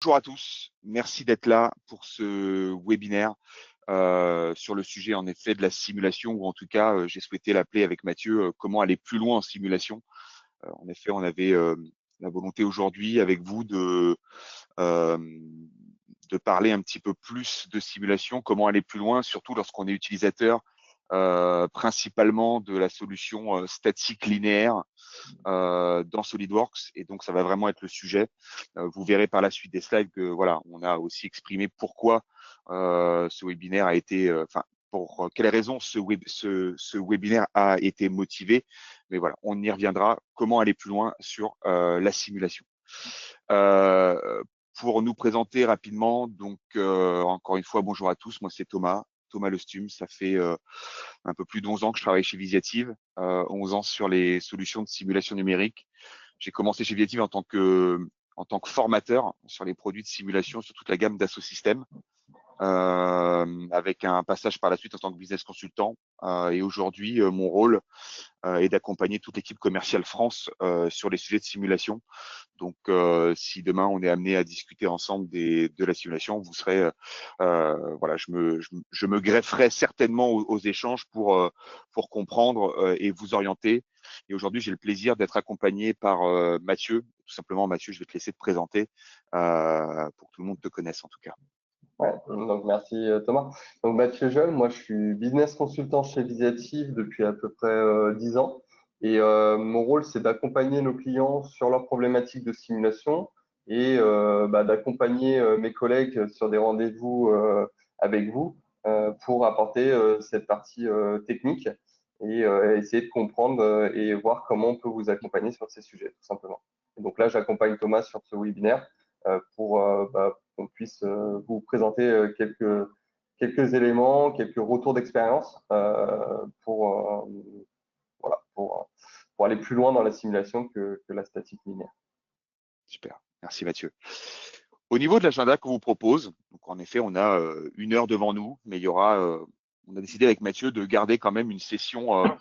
Bonjour à tous, merci d'être là pour ce webinaire sur le sujet en effet de la simulation, ou en tout cas j'ai souhaité l'appeler avec Mathieu comment aller plus loin en simulation. En effet, on avait la volonté aujourd'hui avec vous euh, de parler un petit peu plus de simulation, comment aller plus loin, surtout lorsqu'on est utilisateur principalement de la solution statique linéaire dans SolidWorks, et donc ça va vraiment être le sujet. Vous verrez par la suite des slides que voilà, on a aussi exprimé pourquoi ce webinaire a été, pour quelles raisons ce webinaire a été motivé. Mais voilà, on y reviendra. Comment aller plus loin sur la simulation. Pour nous présenter rapidement, donc encore une fois, bonjour à tous. Moi, c'est Thomas Lestume. Ça fait un peu plus d'11 ans que je travaille chez Visiative, 11 ans sur les solutions de simulation numérique. J'ai commencé chez Visiative en tant que formateur sur les produits de simulation sur toute la gamme d'Asso Systèmes, avec un passage par la suite en tant que business consultant. Et aujourd'hui, mon rôle est d'accompagner toute l'équipe commerciale France sur les sujets de simulation. Donc, si demain on est amené à discuter ensemble de la simulation, vous serez, voilà, je me grefferai certainement aux échanges pour comprendre et vous orienter. Et aujourd'hui, j'ai le plaisir d'être accompagné par Mathieu. Tout simplement, Mathieu, je vais te laisser te présenter pour que tout le monde te connaisse en tout cas. Ouais, donc merci Thomas. Donc Mathieu Jeul, moi je suis business consultant chez Visiative depuis à peu près 10 ans et mon rôle c'est d'accompagner nos clients sur leurs problématiques de simulation et d'accompagner mes collègues sur des rendez-vous avec vous pour apporter cette partie technique et essayer de comprendre et voir comment on peut vous accompagner sur ces sujets tout simplement. Et donc là j'accompagne Thomas sur ce webinaire pour qu'on puisse vous présenter quelques éléments, quelques retours d'expérience voilà, pour aller plus loin dans la simulation que la statique linéaire. Super, merci Mathieu. Au niveau de l'agenda qu'on vous propose, donc en effet, on a 1 heure devant nous, mais il y aura, on a décidé avec Mathieu de garder quand même une session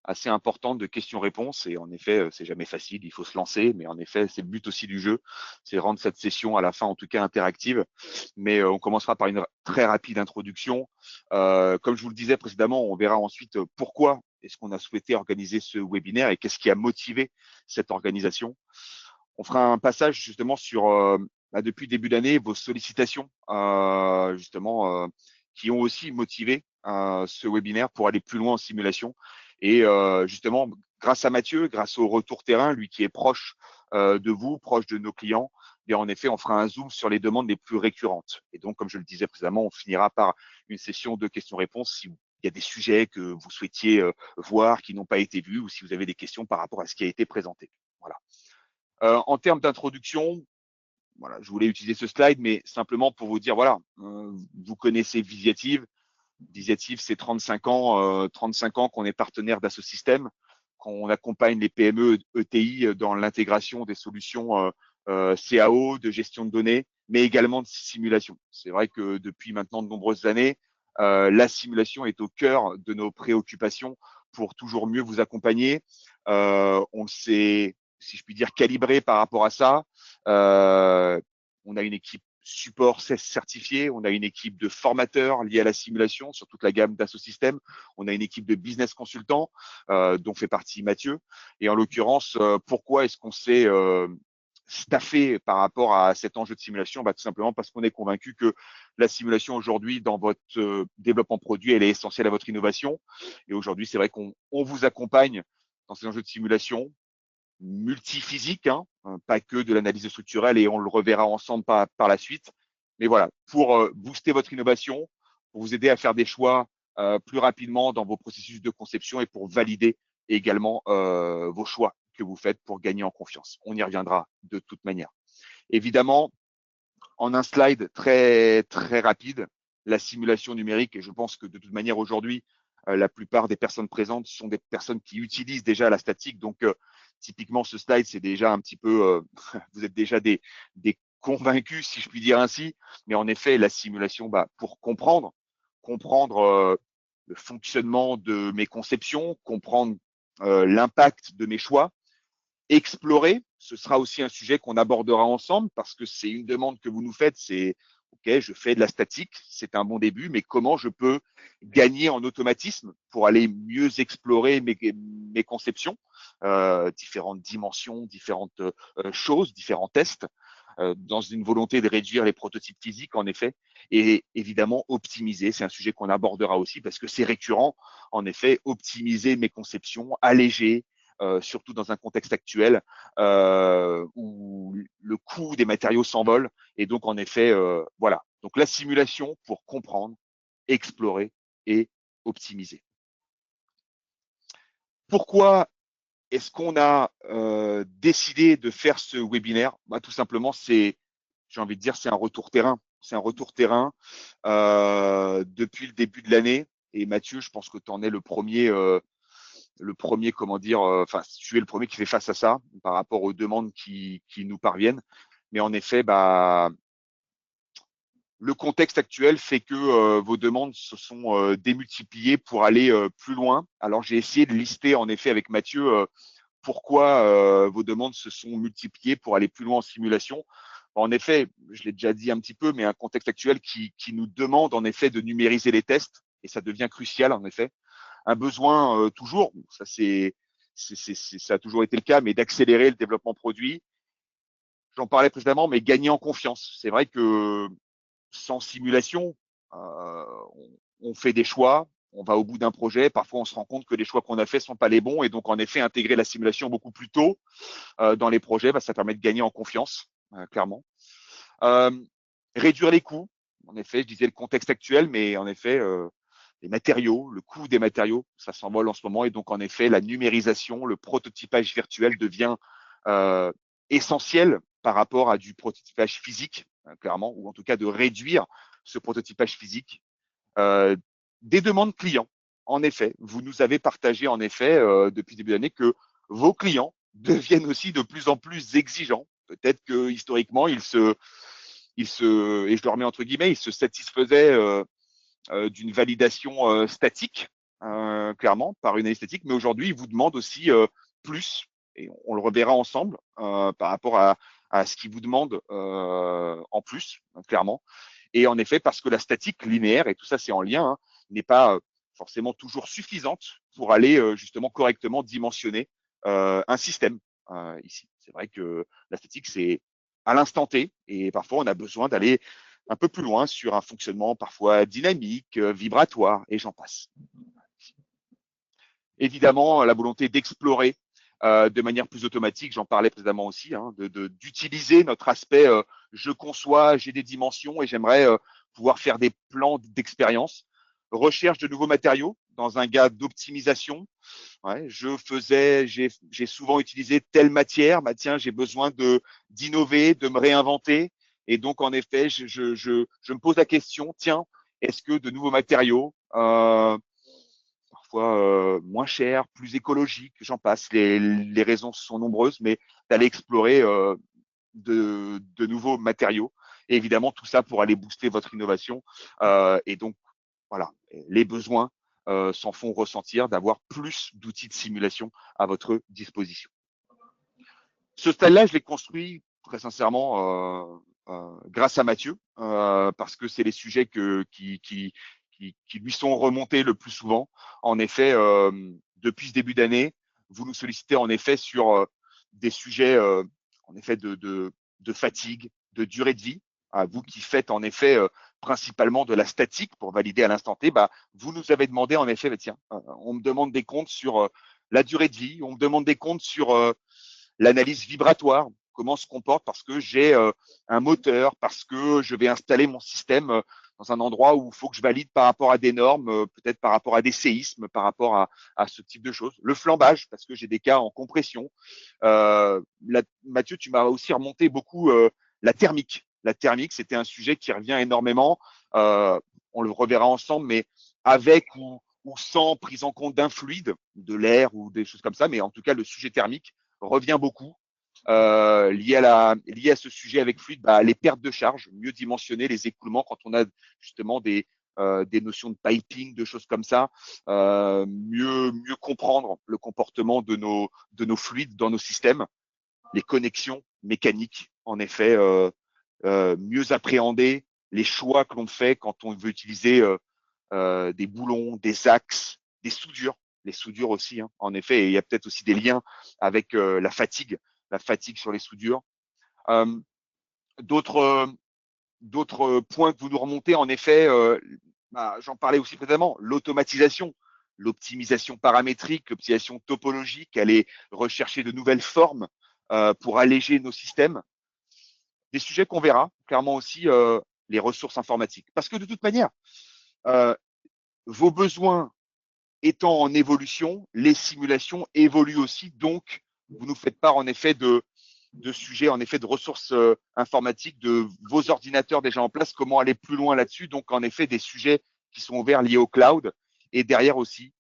assez importante de questions-réponses. Et en effet, c'est jamais facile, il faut se lancer, mais en effet, c'est le but aussi du jeu, c'est rendre cette session à la fin, en tout cas interactive. Mais on commencera par une très rapide introduction. Comme je vous le disais précédemment, on verra ensuite pourquoi est-ce qu'on a souhaité organiser ce webinaire et qu'est-ce qui a motivé cette organisation. On fera un passage justement sur, depuis le début d'année, vos sollicitations, justement, qui ont aussi motivé ce webinaire pour aller plus loin en simulation. Et justement, grâce à Mathieu, grâce au retour terrain, lui qui est proche de vous, proche de nos clients, et en effet, on fera un zoom sur les demandes les plus récurrentes. Et donc, comme je le disais précédemment, on finira par une session de questions-réponses si il y a des sujets que vous souhaitiez voir qui n'ont pas été vus, ou si vous avez des questions par rapport à ce qui a été présenté. Voilà. En termes d'introduction, voilà, je voulais utiliser ce slide, mais simplement pour vous dire, voilà, vous connaissez Visiative. Visiative, c'est 35 ans qu'on est partenaire d'Asso Systèmes, qu'on accompagne les PME ETI dans l'intégration des solutions CAO, de gestion de données, mais également de simulation. C'est vrai que depuis maintenant de nombreuses années, la simulation est au cœur de nos préoccupations pour toujours mieux vous accompagner. On s'est, si je puis dire, calibré par rapport à ça. On a une équipe support certifié, on a une équipe de formateurs liés à la simulation sur toute la gamme d'Asso Systèmes, on a une équipe de business consultants dont fait partie Mathieu. Et en l'occurrence, pourquoi est-ce qu'on s'est staffé par rapport à cet enjeu de simulation? Tout simplement parce qu'on est convaincu que la simulation aujourd'hui dans votre développement produit, elle est essentielle à votre innovation. Et aujourd'hui, c'est vrai qu'on vous accompagne dans ces enjeux de simulation multiphysique, pas que de l'analyse structurelle, et on le reverra ensemble par la suite. Mais voilà, pour booster votre innovation, pour vous aider à faire des choix plus rapidement dans vos processus de conception et pour valider également vos choix que vous faites pour gagner en confiance. On y reviendra de toute manière. Évidemment, en un slide très, très rapide, la simulation numérique, et je pense que de toute manière aujourd'hui, la plupart des personnes présentes sont des personnes qui utilisent déjà la statique. Donc, typiquement, ce slide, c'est déjà un petit peu, vous êtes déjà des convaincus, si je puis dire ainsi. Mais en effet, la simulation, pour comprendre le fonctionnement de mes conceptions, comprendre l'impact de mes choix, explorer ce sera aussi un sujet qu'on abordera ensemble parce que c'est une demande que vous nous faites. C'est OK, je fais de la statique, c'est un bon début, mais comment je peux gagner en automatisme pour aller mieux explorer mes conceptions, différentes dimensions, différentes choses, différents tests, dans une volonté de réduire les prototypes physiques, en effet, et évidemment optimiser. C'est un sujet qu'on abordera aussi parce que c'est récurrent. En effet, optimiser mes conceptions, alléger, surtout dans un contexte actuel où le coût des matériaux s'envole. Et donc, en effet, voilà. Donc, la simulation pour comprendre, explorer et optimiser. Pourquoi est-ce qu'on a décidé de faire ce webinaire? Tout simplement, j'ai envie de dire, c'est un retour terrain. C'est un retour terrain depuis le début de l'année. Et Mathieu, je pense que tu en es le premier, comment dire, enfin, tu es le premier qui fait face à ça par rapport aux demandes qui nous parviennent. Mais en effet, le contexte actuel fait que vos demandes se sont démultipliées pour aller plus loin. Alors, j'ai essayé de lister en effet avec Mathieu pourquoi vos demandes se sont multipliées pour aller plus loin en simulation. En effet, je l'ai déjà dit un petit peu, mais un contexte actuel qui nous demande en effet de numériser les tests, et ça devient crucial en effet. Un besoin toujours, ça ça a toujours été le cas, mais d'accélérer le développement produit. J'en parlais précédemment, mais gagner en confiance. C'est vrai que sans simulation, on fait des choix, on va au bout d'un projet. Parfois, on se rend compte que les choix qu'on a faits sont pas les bons, et donc en effet, intégrer la simulation beaucoup plus tôt dans les projets, ça permet de gagner en confiance, clairement. Réduire les coûts. En effet, je disais le contexte actuel, mais en effet, les matériaux, le coût des matériaux, ça s'envole en ce moment, et donc en effet, la numérisation, le prototypage virtuel devient essentiel par rapport à du prototypage physique, clairement, ou en tout cas de réduire ce prototypage physique. Des demandes clients. En effet, vous nous avez partagé en effet depuis le début de l'année que vos clients deviennent aussi de plus en plus exigeants. Peut-être que historiquement, et je le remets entre guillemets, ils se satisfaisaient d'une validation statique, clairement, par une analyse statique, mais aujourd'hui, ils vous demandent aussi plus, et on le reverra ensemble par rapport à ce qu'ils vous demandent en plus, clairement. Et en effet, parce que la statique linéaire, et tout ça c'est en lien, n'est pas forcément toujours suffisante pour aller justement correctement dimensionner un système ici. C'est vrai que la statique, c'est à l'instant T, et parfois on a besoin d'aller un peu plus loin sur un fonctionnement parfois dynamique, vibratoire, et j'en passe. Évidemment, la volonté d'explorer de manière plus automatique, j'en parlais précédemment aussi, d'utiliser notre aspect je conçois, j'ai des dimensions et j'aimerais pouvoir faire des plans d'expérience. Recherche de nouveaux matériaux dans un gars d'optimisation. Ouais, j'ai souvent utilisé telle matière, tiens, j'ai besoin d'innover, de me réinventer. Et donc, en effet, je me pose la question, tiens, est-ce que de nouveaux matériaux, parfois moins chers, plus écologiques, j'en passe, les raisons sont nombreuses, mais d'aller explorer de nouveaux matériaux. Et évidemment, tout ça pour aller booster votre innovation. Et donc, voilà, les besoins s'en font ressentir d'avoir plus d'outils de simulation à votre disposition. Ce style-là, je l'ai construit très sincèrement grâce à Mathieu, parce que c'est les sujets qui lui sont remontés le plus souvent. En effet, depuis ce début d'année, vous nous sollicitez en effet sur des sujets en effet de fatigue, de durée de vie. Vous qui faites en effet principalement de la statique pour valider à l'instant T, vous nous avez demandé en effet, tiens, on me demande des comptes sur la durée de vie, on me demande des comptes sur l'analyse vibratoire, comment se comporte parce que j'ai un moteur, parce que je vais installer mon système dans un endroit où il faut que je valide par rapport à des normes, peut-être par rapport à des séismes, par rapport à ce type de choses. Le flambage, parce que j'ai des cas en compression. Mathieu, tu m'as aussi remonté beaucoup la thermique. La thermique, c'était un sujet qui revient énormément. On le reverra ensemble, mais avec ou sans prise en compte d'un fluide, de l'air ou des choses comme ça. Mais en tout cas, le sujet thermique revient beaucoup. Lié à ce sujet avec fluide, les pertes de charge, mieux dimensionner les écoulements quand on a justement des notions de piping, de choses comme ça, mieux comprendre le comportement de nos fluides dans nos systèmes. les connexions mécaniques, en effet, mieux appréhender les choix que l'on fait quand on veut utiliser des boulons, des axes, des soudures, les soudures aussi, hein, en effet, et il y a peut-être aussi des liens avec la fatigue sur les soudures. Euh, d'autres points que vous nous remontez, en effet, j'en parlais aussi précédemment, l'automatisation, l'optimisation paramétrique, l'optimisation topologique, aller rechercher de nouvelles formes pour alléger nos systèmes. Des sujets qu'on verra clairement aussi, les ressources informatiques. Parce que de toute manière, vos besoins étant en évolution, les simulations évoluent aussi. Donc, vous nous faites part en effet de sujets, en effet de ressources informatiques, de vos ordinateurs déjà en place, comment aller plus loin là-dessus. Donc, en effet, des sujets qui sont ouverts liés au cloud. Et derrière aussi,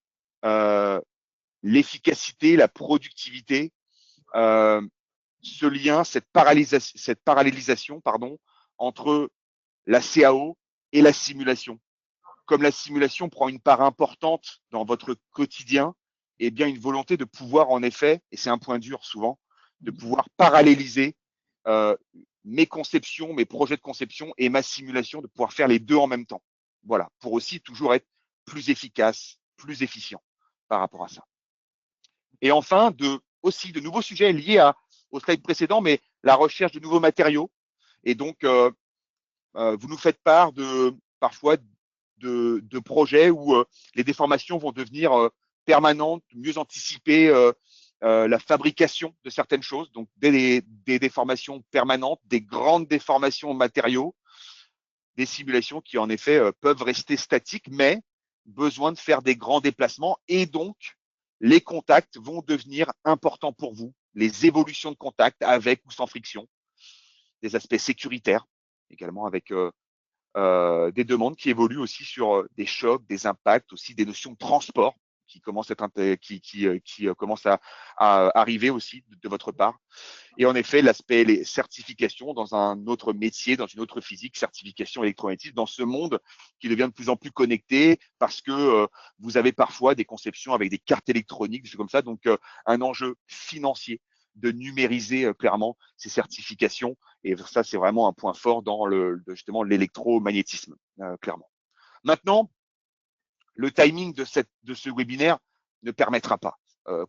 l'efficacité, la productivité, ce lien, cette parallélisation entre la CAO et la simulation. Comme la simulation prend une part importante dans votre quotidien, eh bien une volonté de pouvoir en effet, et c'est un point dur souvent, de pouvoir paralléliser mes conceptions, mes projets de conception et ma simulation, de pouvoir faire les deux en même temps. Voilà, pour aussi toujours être plus efficace, plus efficient par rapport à ça. Et enfin, aussi de nouveaux sujets liés au slide précédent, mais la recherche de nouveaux matériaux. Et donc, vous nous faites part parfois de projets où les déformations vont devenir permanentes, mieux anticiper la fabrication de certaines choses, donc des déformations permanentes, des grandes déformations matériaux, des simulations qui en effet peuvent rester statiques, mais besoin de faire des grands déplacements et donc les contacts vont devenir importants pour vous, les évolutions de contact avec ou sans friction, des aspects sécuritaires également avec des demandes qui évoluent aussi sur des chocs, des impacts, aussi des notions de transport qui commencent à être qui commencent à arriver aussi de votre part. Et en effet, l'aspect les certifications dans un autre métier, dans une autre physique, certification électromagnétique, dans ce monde qui devient de plus en plus connecté parce que vous avez parfois des conceptions avec des cartes électroniques, des choses comme ça. Donc, un enjeu financier de numériser clairement ces certifications. Et ça, c'est vraiment un point fort dans justement l'électromagnétisme, clairement. Maintenant, le timing de ce webinaire ne permettra pas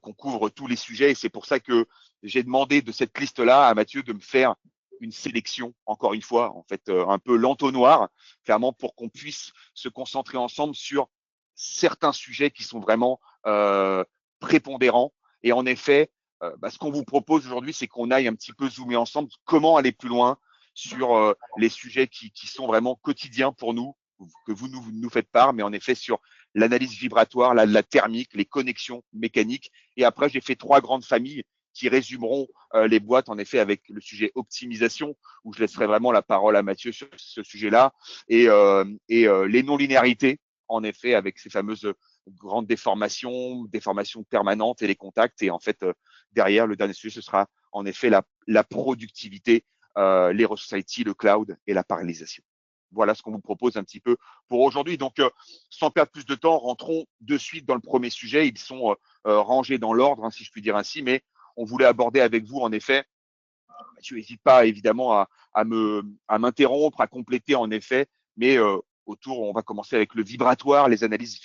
qu'on couvre tous les sujets. Et c'est pour ça que j'ai demandé de cette liste-là à Mathieu de me faire une sélection, encore une fois, en fait, un peu l'entonnoir, clairement, pour qu'on puisse se concentrer ensemble sur certains sujets qui sont vraiment prépondérants. Et en effet, ce qu'on vous propose aujourd'hui, c'est qu'on aille un petit peu zoomer ensemble comment aller plus loin sur les sujets qui sont vraiment quotidiens pour nous, que vous nous faites part, mais en effet sur l'analyse vibratoire, la thermique, les connexions mécaniques. Et après, j'ai fait 3 grandes familles qui résumeront les boîtes, en effet, avec le sujet optimisation, où je laisserai vraiment la parole à Mathieu sur ce sujet-là, et les non-linéarités, en effet, avec ces fameuses grandes déformations permanentes et les contacts. Et en fait, derrière, le dernier sujet, ce sera en effet la productivité, les ressources IT, le cloud et la parallélisation. Voilà ce qu'on vous propose un petit peu pour aujourd'hui. Donc, sans perdre plus de temps, rentrons de suite dans le premier sujet. Ils sont rangés dans l'ordre, hein, si je puis dire ainsi, mais on voulait aborder avec vous, en effet. Tu n'hésites pas évidemment à m'interrompre, à compléter en effet, mais autour, on va commencer avec le vibratoire, les analyses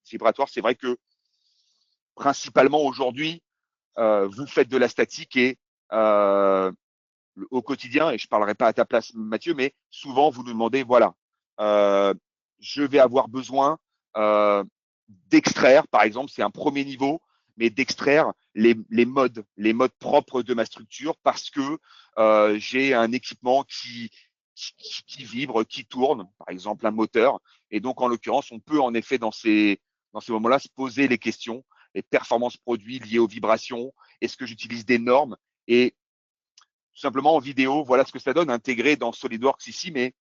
vibratoires. C'est vrai que principalement aujourd'hui, vous faites de la statique et au quotidien, et je ne parlerai pas à ta place, Mathieu, mais souvent, vous nous demandez, voilà, je vais avoir besoin d'extraire, par exemple, c'est un premier niveau, mais d'extraire les modes propres de ma structure parce que j'ai un équipement qui vibre, qui tourne, par exemple un moteur. Et donc, en l'occurrence, on peut en effet, dans ces moments-là, se poser les questions, les performances produits liées aux vibrations, est-ce que j'utilise des normes? Et tout simplement en vidéo, voilà ce que ça donne, intégré dans SolidWorks ici, mais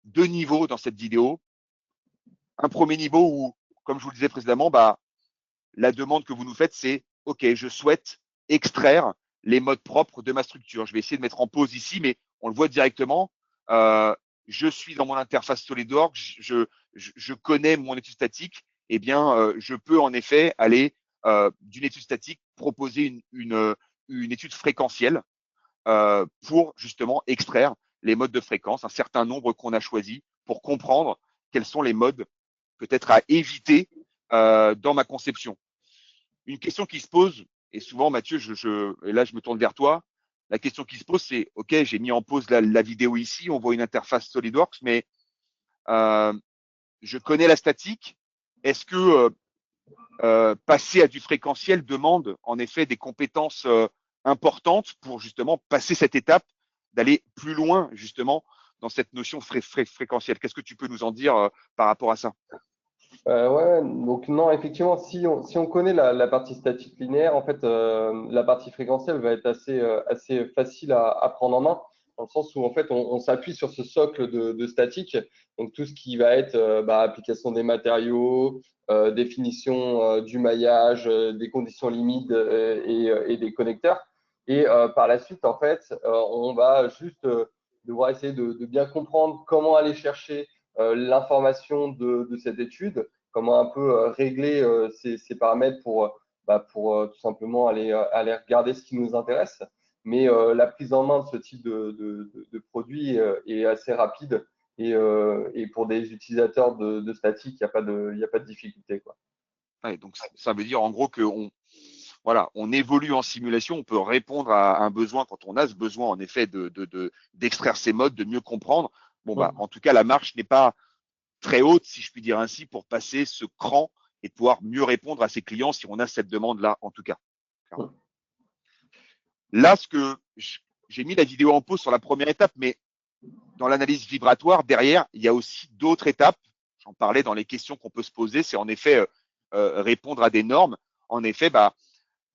2 niveaux dans cette vidéo. Un premier niveau où, comme je vous le disais précédemment, la demande que vous nous faites, c'est OK, je souhaite extraire les modes propres de ma structure. Je vais essayer de mettre en pause ici, mais on le voit directement. Je suis dans mon interface SolidWorks, je connais mon étude statique. Eh bien, je peux en effet aller d'une étude statique, proposer une étude fréquentielle pour justement extraire les modes de fréquence, un certain nombre qu'on a choisi pour comprendre quels sont les modes peut-être à éviter dans ma conception. Une question qui se pose, et souvent Mathieu, et là je me tourne vers toi, la question qui se pose c'est, ok, j'ai mis en pause la vidéo ici, on voit une interface SolidWorks, mais je connais la statique. Est-ce que passer à du fréquentiel demande en effet des compétences importantes pour justement passer cette étape, d'aller plus loin justement dans cette notion fréquentielle? Qu'est-ce que tu peux nous en dire par rapport à ça? Ouais, donc non, effectivement, si on connaît la partie statique linéaire, en fait, la partie fréquentielle va être assez facile à prendre en main, dans le sens où en fait, on s'appuie sur ce socle de statique, donc tout ce qui va être application des matériaux, définition du maillage, des conditions limites et des connecteurs. Et par la suite, en fait, on va juste devoir essayer de bien comprendre comment aller chercher l'information de cette étude, comment un peu régler ces paramètres pour tout simplement aller regarder ce qui nous intéresse. Mais la prise en main de ce type de produit est assez rapide et pour des utilisateurs de statique, il n'y a pas de difficulté, quoi. Ouais, donc ça veut dire en gros qu'on voilà, on évolue en simulation, on peut répondre à un besoin quand on a ce besoin en effet d'extraire ces modes, de mieux comprendre. Bon bah Mmh. en tout cas la marche n'est pas très haute, si je puis dire ainsi, pour passer ce cran et pouvoir mieux répondre à ses clients si on a cette demande-là, en tout cas. Mmh. Là, j'ai mis la vidéo en pause sur la première étape, mais dans l'analyse vibratoire, derrière, il y a aussi d'autres étapes. J'en parlais dans les questions qu'on peut se poser, c'est en effet répondre à des normes. En effet,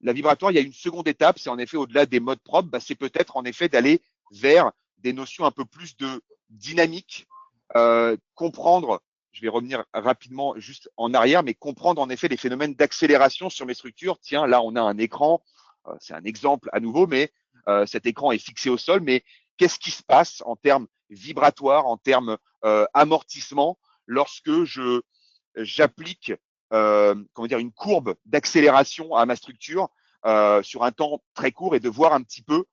la vibratoire, il y a une seconde étape, c'est en effet au-delà des modes propres, c'est peut-être en effet d'aller vers des notions un peu plus de dynamique, comprendre, je vais revenir rapidement juste en arrière, mais comprendre en effet les phénomènes d'accélération sur mes structures. Tiens, là, on a un écran, c'est un exemple à nouveau, mais cet écran est fixé au sol, mais qu'est-ce qui se passe en termes vibratoires, en termes amortissement, lorsque j'applique comment dire, une courbe d'accélération à ma structure sur un temps très court et de voir un petit peu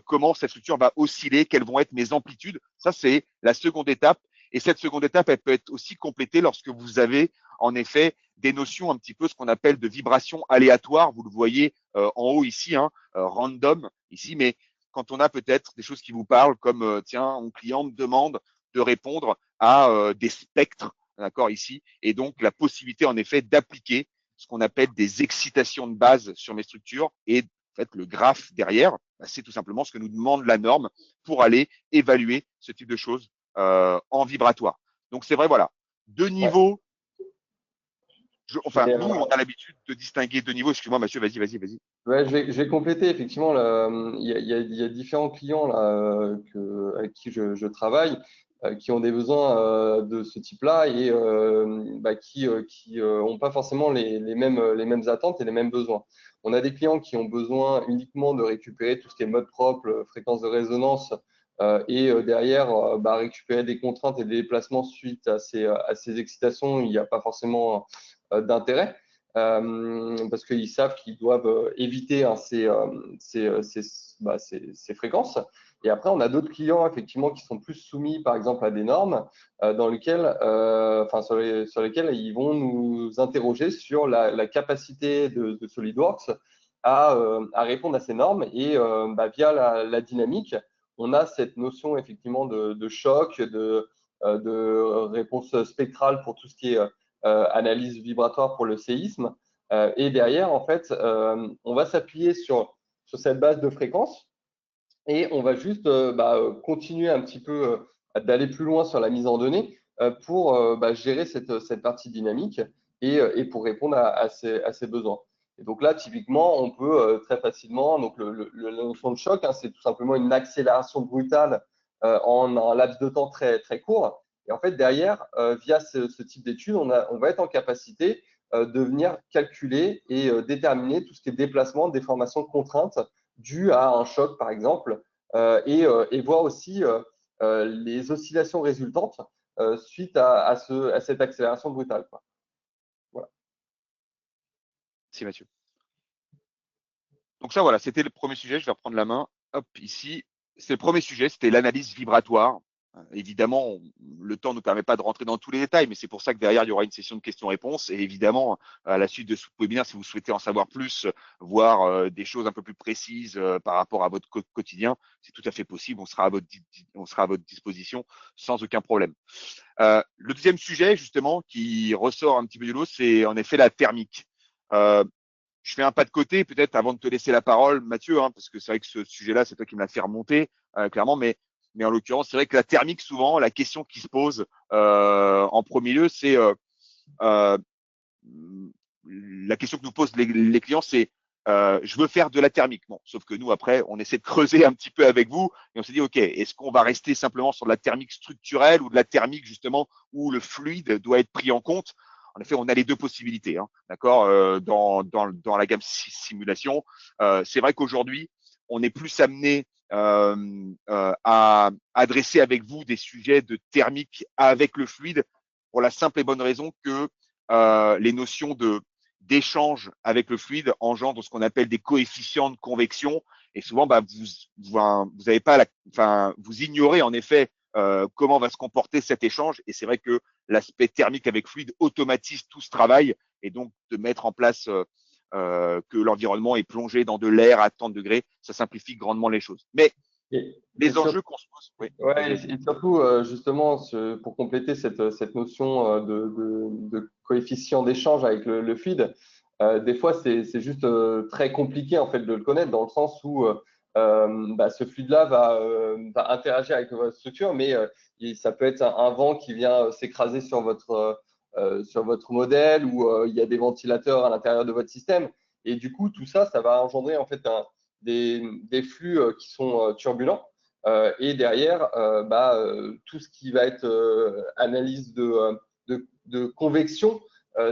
comment cette structure va osciller, quelles vont être mes amplitudes. Ça, c'est la seconde étape. Et cette seconde étape, elle peut être aussi complétée lorsque vous avez en effet des notions un petit peu ce qu'on appelle de vibration aléatoire. Vous le voyez en haut ici, hein, random ici, mais quand on a peut-être des choses qui vous parlent, comme tiens, mon client me demande de répondre à des spectres, d'accord, ici, et donc la possibilité en effet d'appliquer ce qu'on appelle des excitations de base sur mes structures et en fait le graphe derrière, c'est tout simplement ce que nous demande la norme pour aller évaluer ce type de choses en vibratoire. Donc c'est vrai, voilà, deux Ouais. niveaux. Enfin, Et, nous, on a l'habitude de distinguer deux niveaux. Excuse-moi, Mathieu, vas-y. ouais, je vais compléter effectivement. Il y a différents clients là, avec qui je travaille qui ont des besoins de ce type-là et qui ont pas forcément les mêmes attentes et les mêmes besoins. On a des clients qui ont besoin uniquement de récupérer tout ce qui est mode propre, fréquence de résonance et derrière récupérer des contraintes et des déplacements suite à ces excitations. Il n'y a pas forcément d'intérêt parce qu'ils savent qu'ils doivent éviter hein, ces fréquences. Et après, on a d'autres clients effectivement qui sont plus soumis, par exemple, à des normes sur lesquelles ils vont nous interroger sur la capacité de SolidWorks à répondre à ces normes. Et via la dynamique, on a cette notion effectivement de choc, de réponse spectrale pour tout ce qui est analyse vibratoire pour le séisme. Et derrière, en fait, on va s'appuyer sur cette base de fréquence et on va juste continuer un petit peu d'aller plus loin sur la mise en données pour gérer cette partie dynamique et pour répondre à ces besoins. Et donc là, typiquement, on peut très facilement, donc la notion de choc, hein, c'est tout simplement une accélération brutale en un laps de temps très, très court. Et en fait, derrière, via ce type d'études, on va être en capacité de venir calculer et déterminer tout ce qui est déplacement, déformation, contrainte due à un choc, par exemple, et voir aussi les oscillations résultantes suite à cette accélération brutale, quoi. Voilà. C'est Mathieu. Donc ça, voilà, c'était le premier sujet. Je vais reprendre la main. Hop, ici. C'est le premier sujet, c'était l'analyse vibratoire. Évidemment, le temps ne nous permet pas de rentrer dans tous les détails, mais c'est pour ça que derrière, il y aura une session de questions-réponses. Et évidemment, à la suite de ce webinaire, si vous souhaitez en savoir plus, voir des choses un peu plus précises par rapport à votre quotidien, c'est tout à fait possible. On sera à votre disposition sans aucun problème. Le deuxième sujet, justement, qui ressort un petit peu du lot, c'est en effet la thermique. Je fais un pas de côté, peut-être avant de te laisser la parole, Mathieu, hein, parce que c'est vrai que ce sujet-là, c'est toi qui me l'as fait remonter, clairement, mais en l'occurrence, c'est vrai que la thermique, souvent, la question qui se pose en premier lieu, c'est euh, la question que nous posent les clients, c'est je veux faire de la thermique. Bon, sauf que nous, après, on essaie de creuser un petit peu avec vous et on s'est dit, OK, est-ce qu'on va rester simplement sur de la thermique structurelle ou de la thermique, justement, où le fluide doit être pris en compte? En effet, on a les deux possibilités, hein, d'accord, dans la gamme simulation. C'est vrai qu'aujourd'hui, on est plus amené à adresser avec vous des sujets de thermique avec le fluide pour la simple et bonne raison que les notions d'échange avec le fluide engendrent ce qu'on appelle des coefficients de convection. Et souvent, vous avez pas vous ignorez en effet comment va se comporter cet échange. Et c'est vrai que l'aspect thermique avec fluide automatise tout ce travail et donc de mettre en place que l'environnement est plongé dans de l'air à tant de degrés, ça simplifie grandement les choses. Mais Et les enjeux qu'on se pose, oui, ouais, vas-y. et surtout, justement, pour compléter cette notion de coefficient d'échange avec le fluide, des fois, c'est juste très compliqué en fait de le connaître dans le sens où ce fluide-là va interagir avec votre structure, mais ça peut être un vent qui vient s'écraser sur votre modèle ou il y a des ventilateurs à l'intérieur de votre système. Et du coup, tout ça, ça va engendrer en fait des flux qui sont turbulents. Et derrière, tout ce qui va être analyse de convection,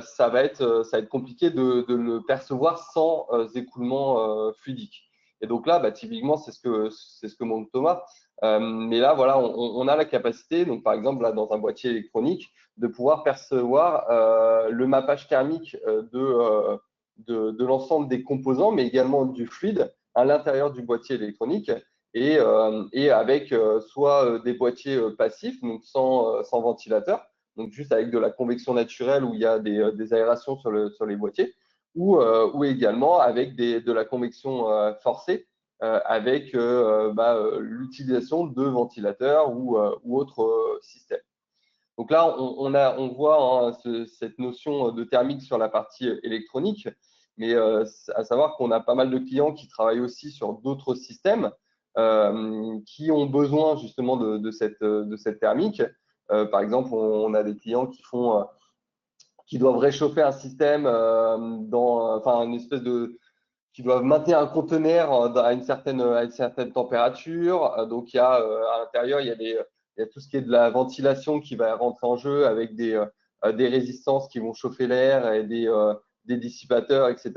ça va être compliqué de le percevoir sans écoulement fluidique. Et donc là, typiquement, c'est ce que montre Thomas. Mais là, voilà, on a la capacité, donc par exemple, là, dans un boîtier électronique, de pouvoir percevoir le mappage thermique de l'ensemble des composants, mais également du fluide à l'intérieur du boîtier électronique et avec soit des boîtiers passifs, donc sans ventilateur, donc juste avec de la convection naturelle où il y a des aérations sur les boîtiers, ou également avec de la convection forcée avec l'utilisation de ventilateurs ou autres systèmes. Donc là, on voit hein, cette notion de thermique sur la partie électronique, mais à savoir qu'on a pas mal de clients qui travaillent aussi sur d'autres systèmes qui ont besoin justement de cette thermique. Par exemple, on a des clients qui doivent réchauffer un système enfin une espèce de qui doivent maintenir un conteneur à une certaine température. Donc, à l'intérieur, il y a tout ce qui est de la ventilation qui va rentrer en jeu avec des résistances qui vont chauffer l'air et des dissipateurs, etc.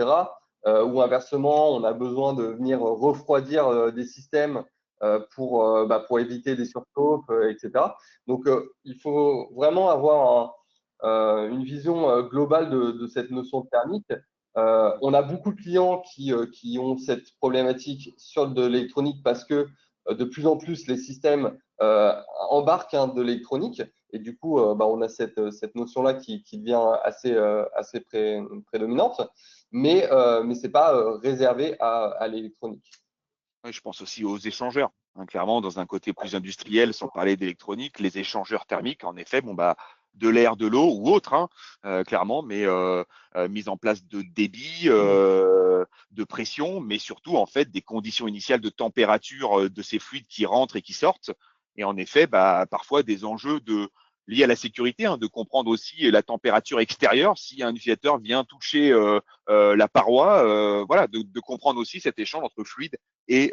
Ou inversement, on a besoin de venir refroidir des systèmes pour éviter des surchauffes, etc. Donc, il faut vraiment avoir une vision globale de cette notion de thermique. On a beaucoup de clients qui ont cette problématique sur de l'électronique parce que de plus en plus les systèmes embarquent hein, de l'électronique et du coup on a cette notion-là qui devient assez prédominante, mais ce n'est pas réservé à l'électronique. Oui, je pense aussi aux échangeurs. Hein, clairement, dans un côté plus industriel, sans parler d'électronique, les échangeurs thermiques, en effet, de l'air, de l'eau ou autre, hein, clairement, mais mise en place de débit, de pression, mais surtout en fait des conditions initiales de température de ces fluides qui rentrent et qui sortent. Et en effet, parfois des enjeux liés à la sécurité, hein, de comprendre aussi la température extérieure si un utilisateur vient toucher la paroi, voilà, de comprendre aussi cet échange entre fluide et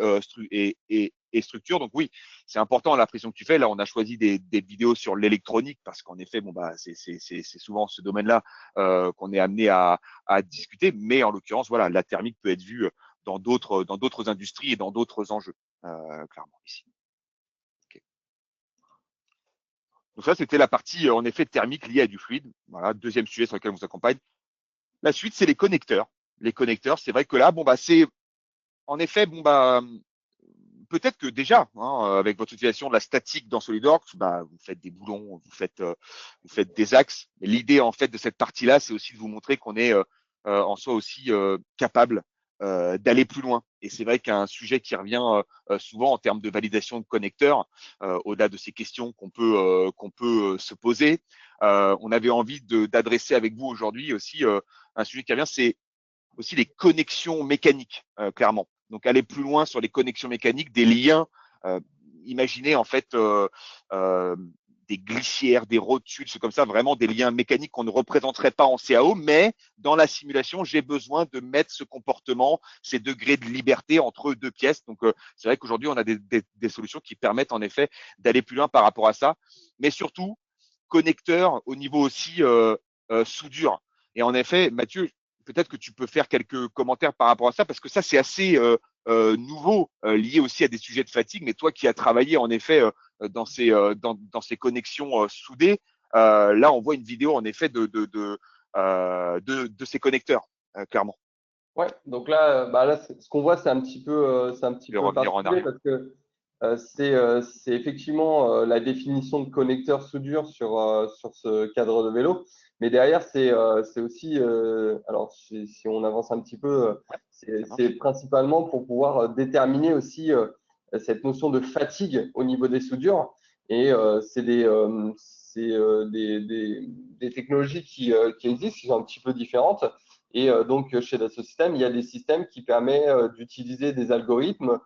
structure. Donc oui, c'est important la pression que tu fais. Là, on a choisi des vidéos sur l'électronique parce qu'en effet, c'est souvent ce domaine-là qu'on est amené à discuter. Mais en l'occurrence, voilà, la thermique peut être vue dans d'autres industries et dans d'autres enjeux, clairement ici. Okay. Donc ça, c'était la partie en effet thermique liée à du fluide. Voilà, deuxième sujet sur lequel on vous accompagne. La suite, c'est les connecteurs. Les connecteurs, c'est vrai que là, c'est en effet, bon bah peut-être que déjà, hein, avec votre utilisation de la statique dans SolidWorks, bah, vous faites des boulons, vous faites des axes. Mais l'idée en fait de cette partie-là, c'est aussi de vous montrer qu'on est en soi aussi capable d'aller plus loin. Et c'est vrai qu'un sujet qui revient souvent en termes de validation de connecteurs, au-delà de ces questions qu'on peut se poser, on avait envie d'adresser avec vous aujourd'hui aussi un sujet qui revient, c'est aussi les connexions mécaniques, clairement. Donc aller plus loin sur les connexions mécaniques, des liens. Euh, Imaginez en fait euh, des glissières, des rotules, c'est comme ça, vraiment des liens mécaniques qu'on ne représenterait pas en CAO, mais dans la simulation, j'ai besoin de mettre ce comportement, ces degrés de liberté entre deux pièces. Donc c'est vrai qu'aujourd'hui, on a des solutions qui permettent en effet d'aller plus loin par rapport à ça, mais surtout connecteurs au niveau aussi soudure. Et en effet, Mathieu, peut-être que tu peux faire quelques commentaires par rapport à ça, parce que ça, c'est assez nouveau, lié aussi à des sujets de fatigue. Mais toi qui as travaillé en effet dans ces connexions soudées, là, on voit une vidéo en effet de ces connecteurs, clairement. Ouais, donc là, ce qu'on voit, c'est un petit Je vais peu revenir en particulier arrière. parce que c'est effectivement la définition de connecteur soudure sur ce cadre de vélo. Mais derrière, c'est aussi, alors si on avance un petit peu, Ça c'est marche. principalement pour pouvoir déterminer aussi cette notion de fatigue au niveau des soudures. Et des technologies qui existent, qui sont un petit peu différentes. Et donc, chez Dassault Systèmes, il y a des systèmes qui permettent d'utiliser des algorithmes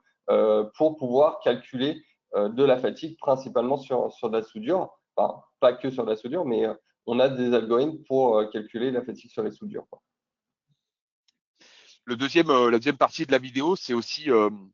pour pouvoir calculer de la fatigue, principalement sur de la soudure. Enfin, pas que sur de la soudure, mais on a des algorithmes pour calculer la fatigue sur les soudures, quoi. La deuxième partie de la vidéo, c'est aussi,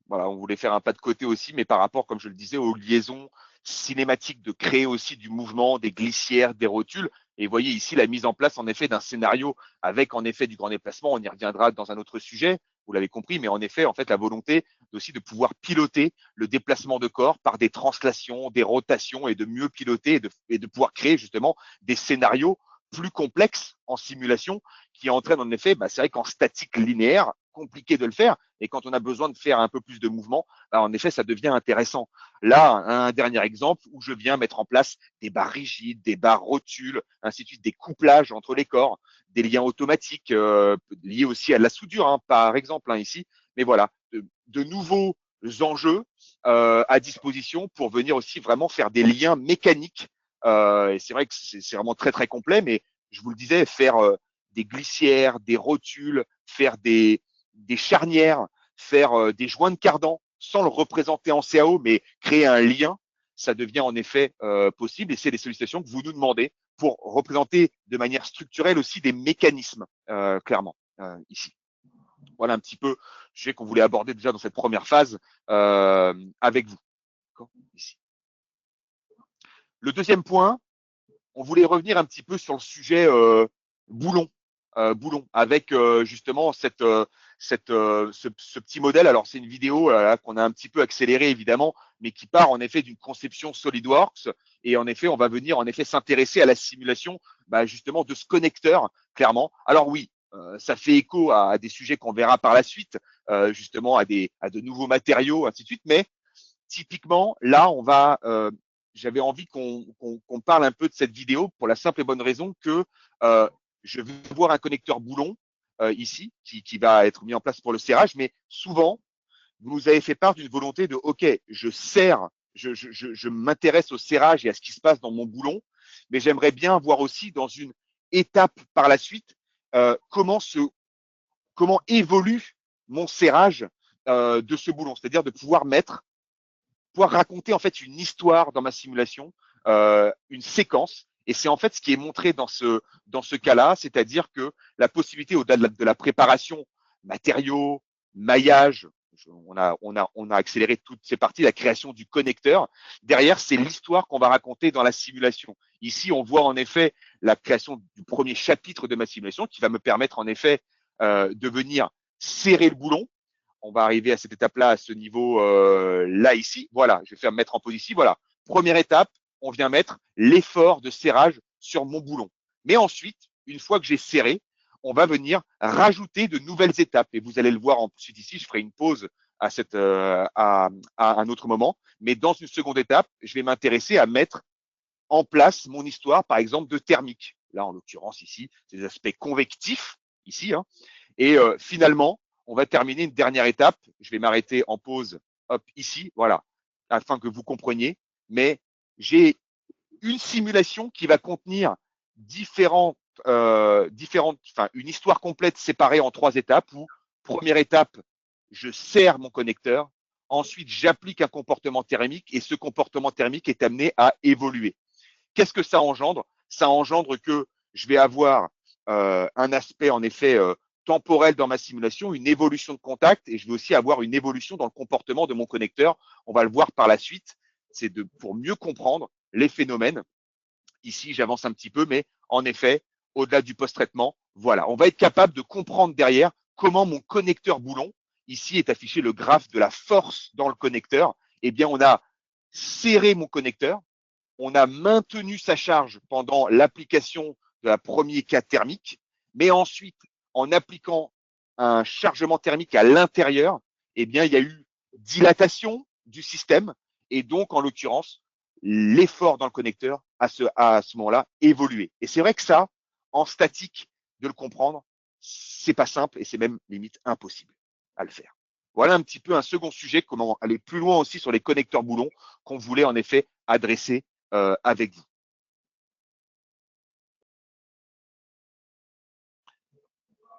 voilà, on voulait faire un pas de côté aussi, mais par rapport, comme je le disais, aux liaisons cinématiques, de créer aussi du mouvement, des glissières, des rotules. Et vous voyez ici la mise en place, en effet, d'un scénario avec, en effet, du grand déplacement. On y reviendra dans un autre sujet, vous l'avez compris, mais en effet, en fait, la volonté aussi de pouvoir piloter le déplacement de corps par des translations, des rotations et de mieux piloter et de pouvoir créer justement des scénarios plus complexes en simulation qui entraîne en effet, bah, c'est vrai qu'en statique linéaire, compliqué de le faire. Et quand on a besoin de faire un peu plus de mouvement, bah, en effet, ça devient intéressant. Là, un dernier exemple où je viens mettre en place des barres rigides, des barres rotules, ainsi de suite, des couplages entre les corps, des liens automatiques liés aussi à la soudure, hein, par exemple, hein, ici. Mais voilà, de nouveaux enjeux à disposition pour venir aussi vraiment faire des liens mécaniques. Et c'est vrai que c'est vraiment très, très complet, mais je vous le disais, faire des glissières, des rotules, faire des charnières, faire des joints de cardan sans le représenter en CAO, mais créer un lien, ça devient en effet possible. Et c'est des sollicitations que vous nous demandez pour représenter de manière structurelle aussi des mécanismes, clairement, ici. Voilà un petit peu le sujet qu'on voulait aborder déjà dans cette première phase avec vous. Ici. Le deuxième point, on voulait revenir un petit peu sur le sujet boulon, boulon, avec justement ce petit modèle. Alors c'est une vidéo qu'on a un petit peu accélérée évidemment, mais qui part en effet d'une conception SolidWorks. Et en effet, on va venir en effet s'intéresser à la simulation bah, justement de ce connecteur, clairement. Alors oui, ça fait écho à des sujets qu'on verra par la suite, justement à de nouveaux matériaux, ainsi de suite. Mais typiquement, là, j'avais envie qu'on parle un peu de cette vidéo pour la simple et bonne raison que je vais voir un connecteur boulon ici qui va être mis en place pour le serrage, mais souvent, vous nous avez fait part d'une volonté de OK, je serre, je m'intéresse au serrage et à ce qui se passe dans mon boulon, mais j'aimerais bien voir aussi dans une étape par la suite comment évolue mon serrage de ce boulon, c'est-à-dire de pouvoir raconter en fait une histoire dans ma simulation, une séquence. Et c'est en fait ce qui est montré dans ce cas-là, c'est-à-dire que la possibilité au-delà de la préparation, matériaux, maillage, on a accéléré toutes ces parties, la création du connecteur. Derrière, c'est l'histoire qu'on va raconter dans la simulation. Ici, on voit en effet la création du premier chapitre de ma simulation qui va me permettre en effet de venir serrer le boulon. On va arriver à cette étape-là, à ce niveau là ici. Voilà, je vais faire mettre en position. Voilà, première étape, on vient mettre l'effort de serrage sur mon boulon. Mais ensuite, une fois que j'ai serré, on va venir rajouter de nouvelles étapes. Et vous allez le voir ensuite ici, je ferai une pause à un autre moment. Mais dans une seconde étape, je vais m'intéresser à mettre en place mon histoire, par exemple, de thermique. Là, en l'occurrence, ici, c'est des aspects convectifs, ici. Hein. Et finalement, on va terminer une dernière étape. Je vais m'arrêter en pause, hop, ici, voilà, afin que vous compreniez. Mais j'ai une simulation qui va contenir enfin, une histoire complète séparée en 3 étapes où, première étape, je serre mon connecteur. Ensuite, j'applique un comportement thermique et ce comportement thermique est amené à évoluer. Qu'est-ce que ça engendre? Ça engendre que je vais avoir un aspect en effet temporel dans ma simulation, une évolution de contact, et je vais aussi avoir une évolution dans le comportement de mon connecteur. On va le voir par la suite. C'est pour mieux comprendre les phénomènes. Ici, j'avance un petit peu, mais en effet, au-delà du post-traitement, voilà, on va être capable de comprendre derrière comment mon connecteur boulon, ici est affiché le graphe de la force dans le connecteur. Eh bien, on a serré mon connecteur, on a maintenu sa charge pendant l'application de la premier cas thermique, mais ensuite, en appliquant un chargement thermique à l'intérieur, eh bien, il y a eu dilatation du système et donc, en l'occurrence, l'effort dans le connecteur à ce moment-là évolué. Et c'est vrai que ça, en statique, de le comprendre, c'est pas simple et c'est même limite impossible à le faire. Voilà un petit peu un second sujet, comment aller plus loin aussi sur les connecteurs boulons qu'on voulait en effet adresser avec vous.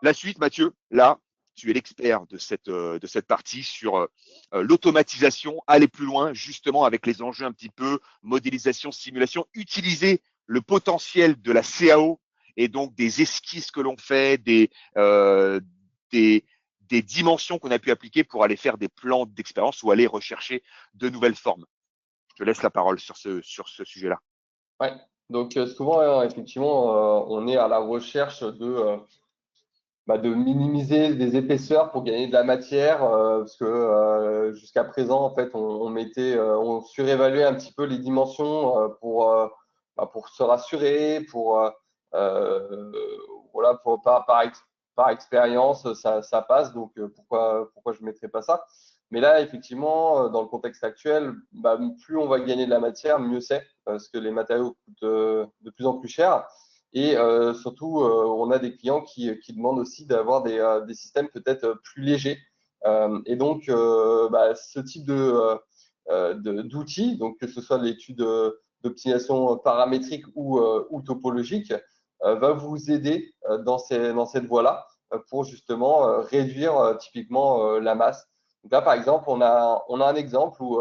La suite, Mathieu, là, tu es l'expert de cette partie sur l'automatisation, aller plus loin justement avec les enjeux un petit peu modélisation, simulation, utiliser le potentiel de la CAO et donc des esquisses que l'on fait, des, des dimensions qu'on a pu appliquer pour aller faire des plans d'expérience ou aller rechercher de nouvelles formes. Je te laisse la parole sur ce sujet-là. Ouais. Donc souvent, effectivement, on est à la recherche de minimiser des épaisseurs pour gagner de la matière, parce que jusqu'à présent, en fait, on surévaluait un petit peu les dimensions pour se rassurer, euh, voilà, par expérience, ça passe. Donc pourquoi je mettrais pas ça? Mais là, effectivement, dans le contexte actuel, plus on va gagner de la matière, mieux c'est, parce que les matériaux coûtent de plus en plus cher. Et surtout, on a des clients qui demandent aussi d'avoir des systèmes peut-être plus légers. Et donc, ce type d'outils, donc que ce soit l'étude d'optimisation paramétrique ou topologique, va vous aider dans cette voie-là pour justement réduire typiquement la masse. Donc là, par exemple, on a un exemple où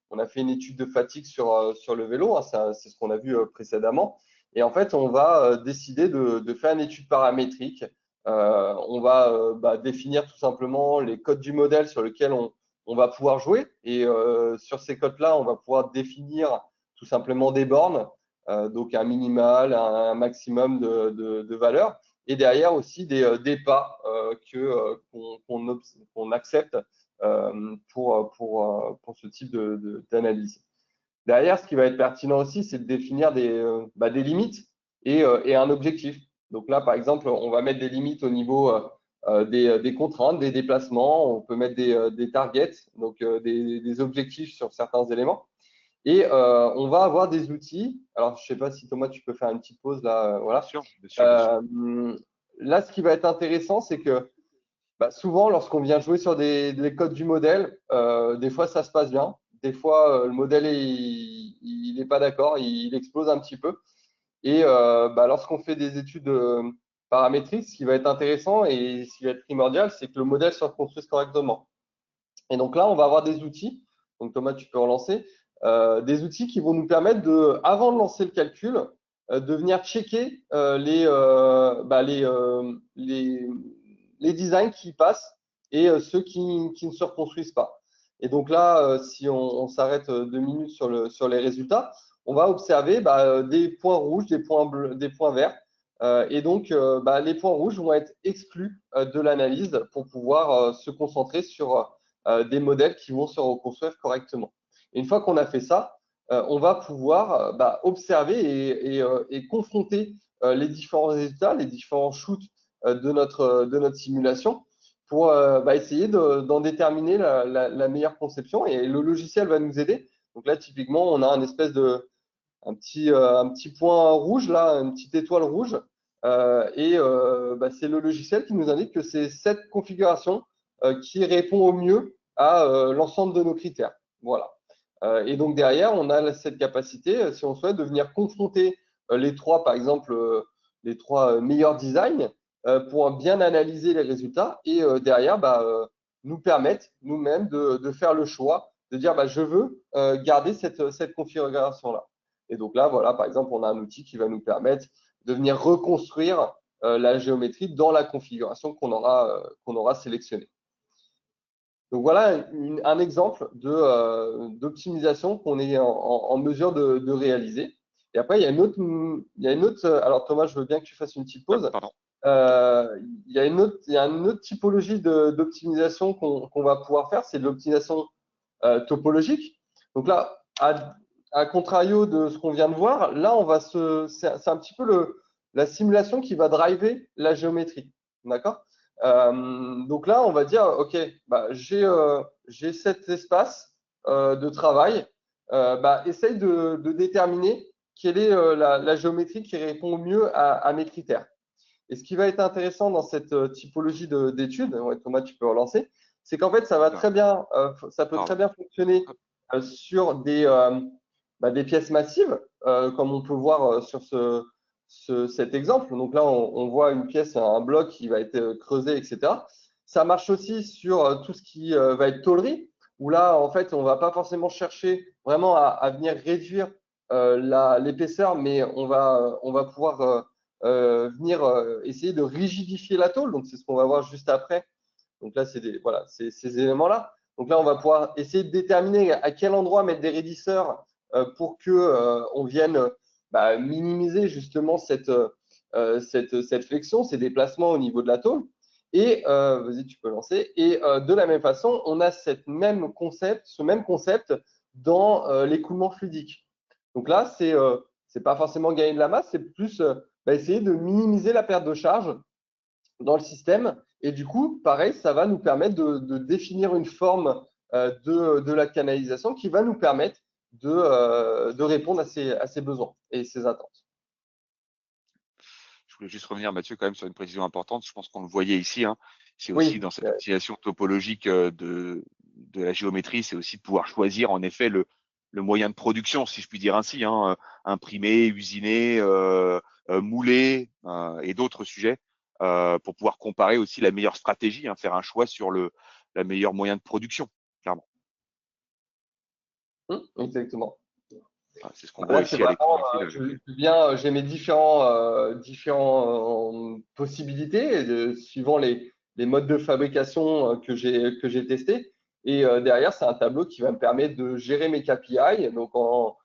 on a fait une étude de fatigue sur le vélo, hein, c'est ce qu'on a vu précédemment. Et en fait, on va décider de faire une étude paramétrique. On va définir tout simplement les codes du modèle sur lequel on va pouvoir jouer. Et sur ces codes-là, on va pouvoir définir tout simplement des bornes, donc un minimal, un maximum de valeurs. Et derrière aussi des pas qu'on accepte pour ce type d'analyse. Derrière, ce qui va être pertinent aussi, c'est de définir des limites et un objectif. Donc là, par exemple, on va mettre des limites au niveau des contraintes, des déplacements. On peut mettre des targets, donc des objectifs sur certains éléments. Et on va avoir des outils. Alors, je ne sais pas si Thomas, tu peux faire une petite pause là. Voilà. Bien sûr, bien sûr, bien sûr. Là, ce qui va être intéressant, c'est que souvent, lorsqu'on vient jouer sur les codes du modèle, des fois, ça se passe bien. Des fois, le modèle, il n'est pas d'accord, il explose un petit peu. Et lorsqu'on fait des études paramétriques, ce qui va être intéressant et ce qui va être primordial, c'est que le modèle soit construit correctement. Et donc là, on va avoir des outils. Donc Thomas, tu peux relancer. Des outils qui vont nous permettre avant de lancer le calcul, de venir checker les designs qui passent et ceux qui ne se reconstruisent pas. Et donc là, si on s'arrête 2 minutes sur les résultats, on va observer des points rouges, des points bleus, des points verts. Et donc, les points rouges vont être exclus de l'analyse pour pouvoir se concentrer sur des modèles qui vont se reconstruire correctement. Et une fois qu'on a fait ça, on va pouvoir observer et confronter les différents résultats, les différents shoots de notre simulation pour essayer d'en déterminer la meilleure conception et le logiciel va nous aider. Donc là, typiquement, on a un petit point rouge, là, une petite étoile rouge. C'est le logiciel qui nous indique que c'est cette configuration qui répond au mieux à l'ensemble de nos critères. Voilà. Et donc derrière, on a cette capacité, si on souhaite, de venir confronter les trois, par exemple, les trois meilleurs designs pour bien analyser les résultats et derrière, nous permettre nous-mêmes de faire le choix, de dire je veux garder cette configuration-là. Et donc là, voilà, par exemple, on a un outil qui va nous permettre de venir reconstruire la géométrie dans la configuration qu'on aura sélectionnée. Donc voilà un exemple d'optimisation qu'on est en mesure de réaliser. Et après, il y a une autre. Alors Thomas, je veux bien que tu fasses une petite pause. Pardon. Il y a une autre typologie d'optimisation qu'on va pouvoir faire, c'est de l'optimisation topologique. Donc là, à contrario de ce qu'on vient de voir, là, c'est un petit peu la simulation qui va driver la géométrie. D'accord? Donc là, on va dire, OK, j'ai cet espace de travail. Essaye de déterminer quelle est la géométrie qui répond au mieux à mes critères. Et ce qui va être intéressant dans cette typologie d'études, ouais, Thomas, tu peux relancer, c'est qu'en fait, ça peut très bien fonctionner sur des pièces massives, comme on peut voir sur cet exemple. Donc là, on voit une pièce, un bloc qui va être creusé, etc. Ça marche aussi sur tout ce qui va être tôlerie, où là, en fait, on ne va pas forcément chercher vraiment à venir réduire l'épaisseur, mais on va pouvoir venir essayer de rigidifier la tôle. Donc, c'est ce qu'on va voir juste après. Donc là, c'est ces éléments-là. Donc là, on va pouvoir essayer de déterminer à quel endroit mettre des raidisseurs pour que on vienne minimiser justement cette flexion, ces déplacements au niveau de la tôle. Et vas-y, tu peux lancer. Et de la même façon, on a ce même concept dans l'écoulement fluidique. Donc là, c'est pas forcément gagner de la masse, c'est plus essayer de minimiser la perte de charge dans le système. Et du coup, pareil, ça va nous permettre de définir une forme de la canalisation qui va nous permettre de répondre à ces besoins et ces attentes. Je voulais juste revenir, Mathieu, quand même sur une précision importante. Je pense qu'on le voyait ici. Hein. C'est aussi Oui, dans cette optimisation topologique de la géométrie, c'est aussi de pouvoir choisir en effet le moyen de production, si je puis dire ainsi, hein, imprimer, usiner, mouler et d'autres sujets pour pouvoir comparer aussi la meilleure stratégie, hein, faire un choix sur la meilleure moyen de production, clairement. exactement. C'est ce qu'on voit Là, c'est ici à vraiment, l'écran. j'ai mes différentes possibilités suivant les modes de fabrication que j'ai testés. Et derrière, c'est un tableau qui va me permettre de gérer mes KPI, donc en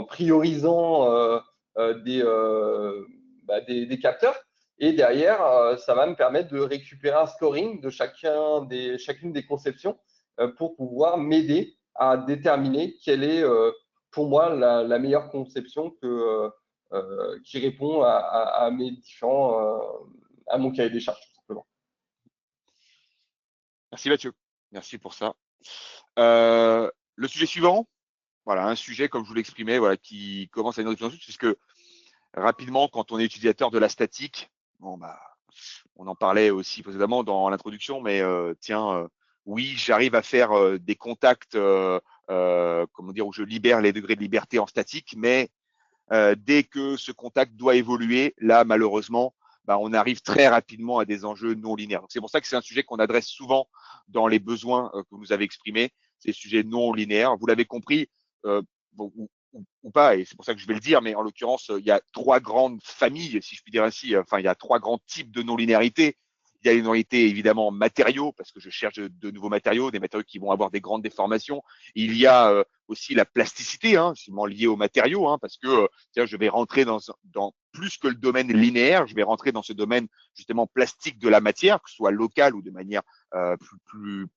priorisant des capteurs. Et derrière, ça va me permettre de récupérer un scoring de chacune des conceptions pour pouvoir m'aider à déterminer quelle est pour moi la meilleure conception qui répond à mes à mon cahier des charges, tout simplement. Merci Mathieu, merci pour ça. Le sujet suivant, voilà, un sujet, comme je vous l'exprimais, voilà, qui commence à être de plus en plus, puisque rapidement, quand on est utilisateur de la statique, bon, on en parlait aussi précédemment dans l'introduction, mais oui, j'arrive à faire des contacts, comment dire, où je libère les degrés de liberté en statique, mais dès que ce contact doit évoluer, là, malheureusement, on arrive très rapidement à des enjeux non linéaires. C'est pour ça que c'est un sujet qu'on adresse souvent dans les besoins que vous nous avez exprimés, ces sujets non linéaires. Vous l'avez compris, ou pas, et c'est pour ça que je vais le dire, mais en l'occurrence, il y a trois grandes familles, si je puis dire ainsi, enfin, il y a trois grands types de non-linéarité. Il y a les non-linéarités, évidemment, matériaux, parce que je cherche de nouveaux matériaux, des matériaux qui vont avoir des grandes déformations. Il y a aussi la plasticité, hein, sûrement liée aux matériaux, hein, parce que je vais rentrer dans plus que le domaine linéaire, je vais rentrer dans ce domaine justement plastique de la matière, que ce soit local ou de manière plus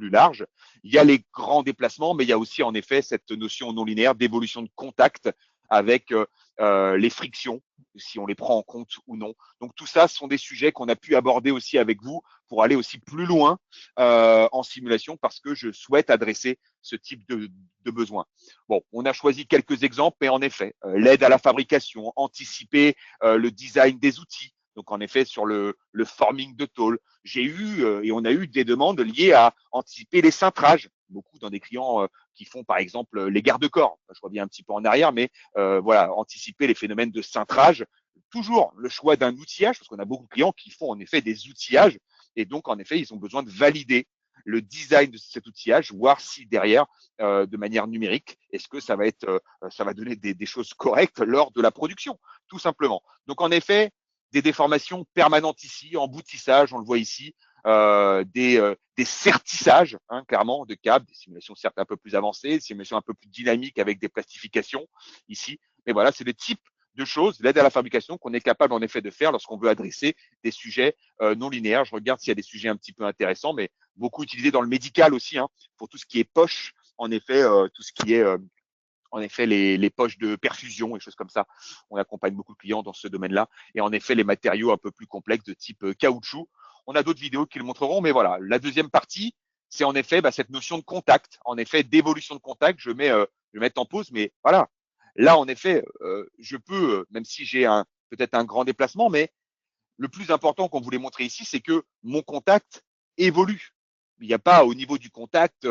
large. Il y a les grands déplacements, mais il y a aussi en effet cette notion non linéaire d'évolution de contact avec les frictions, si on les prend en compte ou non. Donc tout ça, ce sont des sujets qu'on a pu aborder aussi avec vous pour aller aussi plus loin en simulation parce que je souhaite adresser ce type de besoin. Bon, on a choisi quelques exemples, mais en effet, l'aide à la fabrication, anticiper le design des outils. Donc en effet, sur le forming de tôle, j'ai eu et on a eu des demandes liées à anticiper les cintrages. Beaucoup dans des clients qui font par exemple les garde-corps. Je reviens un petit peu en arrière, mais voilà, anticiper les phénomènes de cintrage. Toujours le choix d'un outillage, parce qu'on a beaucoup de clients qui font en effet des outillages, et donc en effet, ils ont besoin de valider le design de cet outillage, voir si derrière, de manière numérique, est-ce que ça va être, ça va donner des choses correctes lors de la production, tout simplement. Donc en effet, des déformations permanentes ici, emboutissage, on le voit ici, des certissages, hein, clairement, de câbles, des simulations certes un peu plus avancées, des simulations un peu plus dynamiques avec des plastifications ici. Mais voilà, c'est le type de choses, l'aide à la fabrication qu'on est capable en effet de faire lorsqu'on veut adresser des sujets non linéaires. Je regarde s'il y a des sujets un petit peu intéressants, mais beaucoup utilisés dans le médical aussi, hein, pour tout ce qui est poche, en effet, tout ce qui est en effet les poches de perfusion et choses comme ça. On accompagne beaucoup de clients dans ce domaine-là. Et en effet, les matériaux un peu plus complexes de type caoutchouc. On a d'autres vidéos qui le montreront, mais voilà, la deuxième partie, c'est en effet cette notion de contact, en effet d'évolution de contact. Je vais mettre en pause, mais voilà. Là, en effet, je peux, même si j'ai peut-être un grand déplacement, mais le plus important qu'on voulait montrer ici, c'est que mon contact évolue. Il n'y a pas au niveau du contact,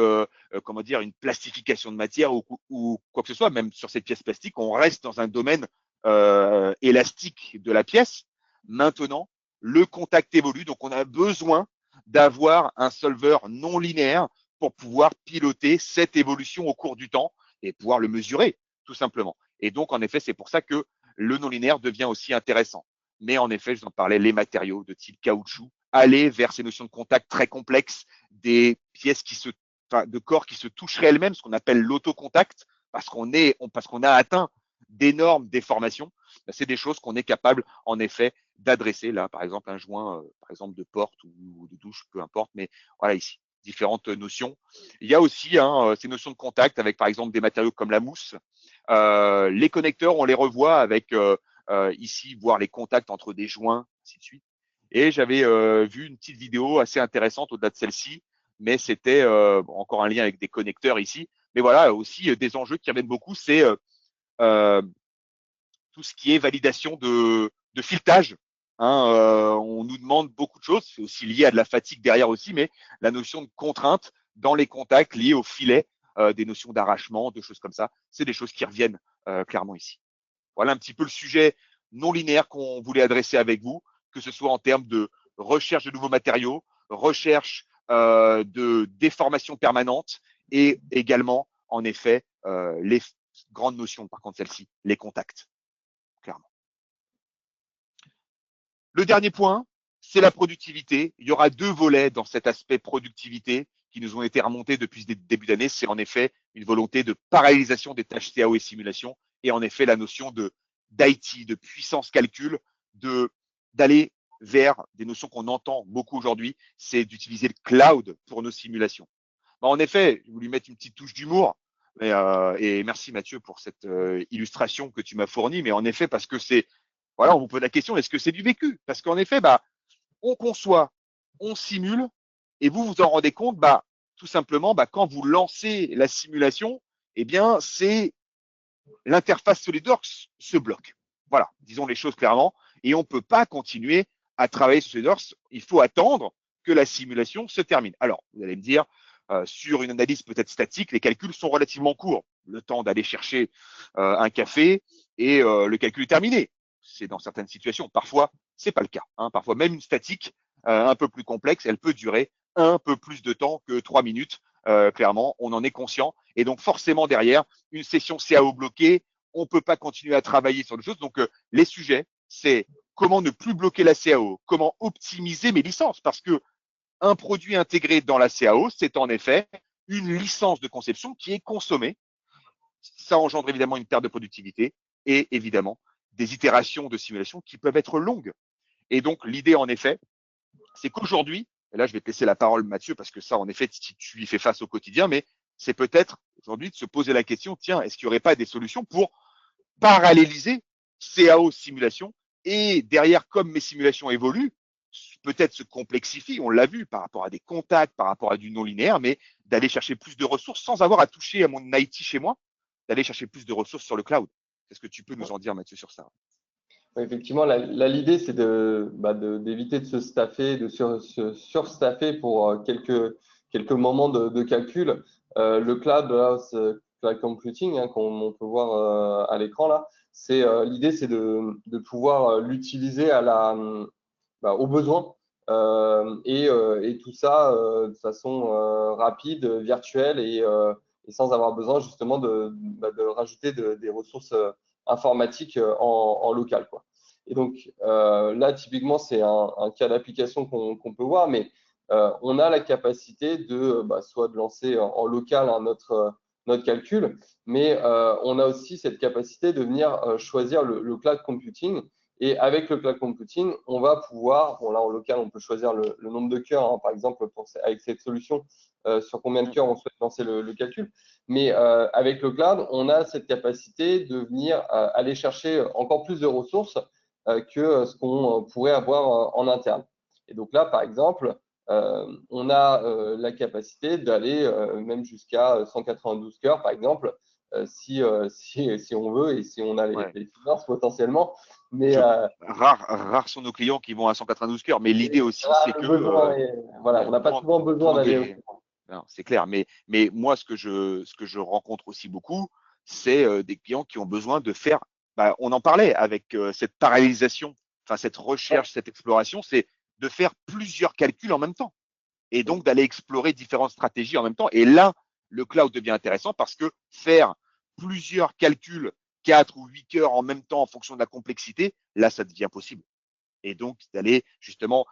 comment dire, une plastification de matière ou quoi que ce soit. Même sur cette pièce plastique, on reste dans un domaine élastique de la pièce. Maintenant, le contact évolue, donc on a besoin d'avoir un solveur non linéaire pour pouvoir piloter cette évolution au cours du temps et pouvoir le mesurer, tout simplement. Et donc, en effet, c'est pour ça que le non linéaire devient aussi intéressant. Mais en effet, je vous en parlais, les matériaux de type caoutchouc, aller vers ces notions de contact très complexes, des pièces de corps qui se toucheraient elles-mêmes, ce qu'on appelle l'autocontact, parce qu'on a atteint d'énormes déformations. C'est des choses qu'on est capable, en effet, d'adresser. Là, par exemple, un joint, par exemple, de porte ou de douche, peu importe, mais voilà ici, différentes notions. Il y a aussi ces notions de contact avec, par exemple, des matériaux comme la mousse. Les connecteurs, on les revoit avec ici, voir les contacts entre des joints, ainsi de suite. Et j'avais vu une petite vidéo assez intéressante au-delà de celle-ci, mais c'était encore un lien avec des connecteurs ici. Mais voilà, aussi des enjeux qui reviennent beaucoup, c'est euh, tout ce qui est validation de filetage. Hein, on nous demande beaucoup de choses, c'est aussi lié à de la fatigue derrière aussi, mais la notion de contrainte dans les contacts liés au filet, des notions d'arrachement, de choses comme ça, c'est des choses qui reviennent clairement ici. Voilà un petit peu le sujet non linéaire qu'on voulait adresser avec vous, que ce soit en termes de recherche de nouveaux matériaux, recherche de déformation permanente et également, en effet, les grandes notions, par contre, celle-ci, les contacts, clairement. Le dernier point, c'est la productivité. Il y aura deux volets dans cet aspect productivité qui nous ont été remontés depuis le début d'année. C'est en effet une volonté de parallélisation des tâches CAO et simulation et en effet la notion d'IT, de puissance calcul, d'aller vers des notions qu'on entend beaucoup aujourd'hui, c'est d'utiliser le cloud pour nos simulations. En effet, je voulais mettre une petite touche d'humour. Et merci Mathieu pour cette illustration que tu m'as fournie. Mais en effet, parce que voilà, on vous pose la question, est-ce que c'est du vécu? Parce qu'en effet, on conçoit, on simule, et vous vous en rendez compte, tout simplement, quand vous lancez la simulation, eh bien, c'est l'interface SolidWorks se bloque. Voilà, disons les choses clairement, et on ne peut pas continuer à travailler sur SolidWorks. Il faut attendre que la simulation se termine. Alors, vous allez me dire, sur une analyse peut-être statique, les calculs sont relativement courts. Le temps d'aller chercher un café et le calcul est terminé. C'est dans certaines situations. Parfois, c'est pas le cas. Hein. Parfois, même une statique un peu plus complexe, elle peut durer un peu plus de temps que 3 minutes. Clairement, on en est conscient. Et donc, forcément, derrière, une session CAO bloquée, on ne peut pas continuer à travailler sur des choses. Donc, les sujets, c'est comment ne plus bloquer la CAO, comment optimiser mes licences. Parce que un produit intégré dans la CAO, c'est en effet une licence de conception qui est consommée. Ça engendre évidemment une perte de productivité et évidemment des itérations de simulation qui peuvent être longues. Et donc, l'idée, en effet, c'est qu'aujourd'hui, et là, je vais te laisser la parole, Mathieu, parce que ça, en effet, tu y fais face au quotidien, mais c'est peut-être aujourd'hui de se poser la question, tiens, est-ce qu'il n'y aurait pas des solutions pour paralléliser CAO simulation et derrière, comme mes simulations évoluent, peut-être se complexifient, on l'a vu par rapport à des contacts, par rapport à du non linéaire, mais d'aller chercher plus de ressources sans avoir à toucher à mon IT chez moi, d'aller chercher plus de ressources sur le cloud. Est-ce que tu peux nous en dire, Mathieu, sur ça? Ouais, effectivement, l'idée, c'est d'éviter de se staffer, de surstaffer pour quelques moments de calcul. Le cloud, là, cloud computing, hein, comme on peut voir à l'écran là, l'idée, c'est de pouvoir l'utiliser au besoin et tout ça de façon rapide, virtuelle et sans avoir besoin justement de rajouter des ressources informatiques en local, quoi. Et donc là, typiquement, c'est un cas d'application qu'on peut voir, mais on a la capacité soit de lancer en local notre calcul, mais on a aussi cette capacité de venir choisir le cloud computing. Et avec le cloud computing, on va pouvoir, bon là en local, on peut choisir le nombre de cœurs, hein, par exemple, avec cette solution, sur combien de cœurs on souhaite lancer le calcul. Mais avec le cloud, on a cette capacité de venir aller chercher encore plus de ressources que ce qu'on pourrait avoir en interne. Et donc là, par exemple, on a la capacité d'aller même jusqu'à 192 cœurs, par exemple, si on veut et si on a Ouais. les finances potentiellement. Mais Rares sont nos clients qui vont à 192 cœurs, mais l'idée aussi, c'est le que besoin voilà, on n'a pas souvent besoin pendant d'aller des, aussi loin. non, c'est clair, mais moi, ce que je rencontre aussi beaucoup, c'est des clients qui ont besoin de faire, on en parlait avec cette parallélisation, enfin cette Ouais. recherche, cette exploration, c'est de faire plusieurs calculs en même temps et donc d'aller explorer différentes stratégies en même temps. Et là, le cloud devient intéressant parce que faire plusieurs calculs, 4 ou 8 heures en même temps en fonction de la complexité, là, ça devient possible. Et donc d'aller justement